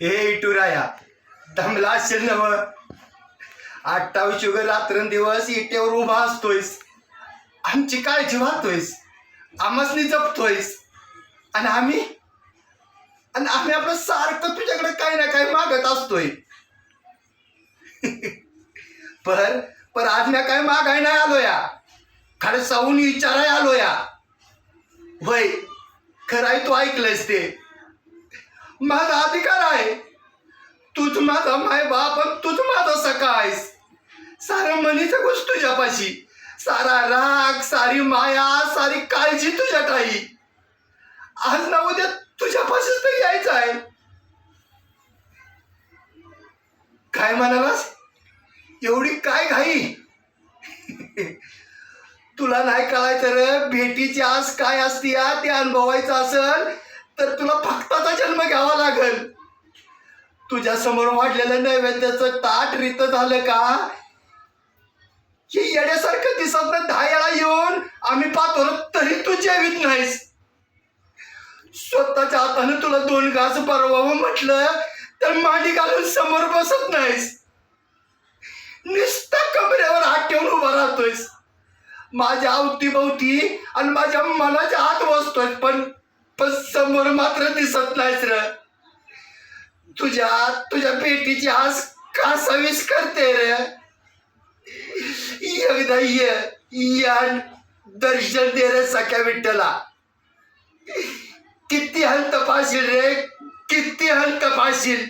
हे इटुराया दमला असेल नव 28 शुगर रात्रंदिवस इटेवर उभा असतोयस, आमची काळजी वाहतोयस, आमसनी जपतोयस आणि आम्ही आपलं सारखं तुझ्याकडे काही ना काही मागत असतोय. पर आज मी काय मागाय नाही आलो या, खरं जाऊन विचाराय आलो या. होय खरंय, तू ऐकलंयस ते. माझा अधिकार आहे, तूच माझा माय बाप आणि तूच माझा सखा आहेस. सारं मनीचं गोष्ट तुझ्यापाशी, सारा राग, सारी माया, सारी काळजी तुझ्यात आहे. आज ना उद्या तुझ्यापाशीच तर यायचं आहे. काय म्हणालास, एवढी काय घाई? तुला नाही कळायचं रे, भेटीची आस काय असते या ते अनुभवायचं असेल तर तुला भक्ताचा जन्म घ्यावा लागेल. तुझ्या समोर वाढलेलं नैवेद्याचं ताट रीत झालं का, हे येण्यासारखं दिसत नाही. 10 वेळा येऊन आम्ही पाहतो तरी तू जेवीत नाहीस. स्वतःच्या हाताने तुला 2 घास भरवावं म्हटलं तर मांडी घालून समोर बसत नाहीस. नुसता कमरेवर हात ठेवून उभा राहतोयस. माझ्या अवतीभोवती आणि माझ्या मनाच्या हात बसतोय, पण समोर मात्र दिसत नाहीस र. तुझ्या भेटीची आस कासावीस करते रे. एकदा या दर्शन दे रे सख्या विठ्ठला. किती हंत पाशील रे, किती हंत पाशील.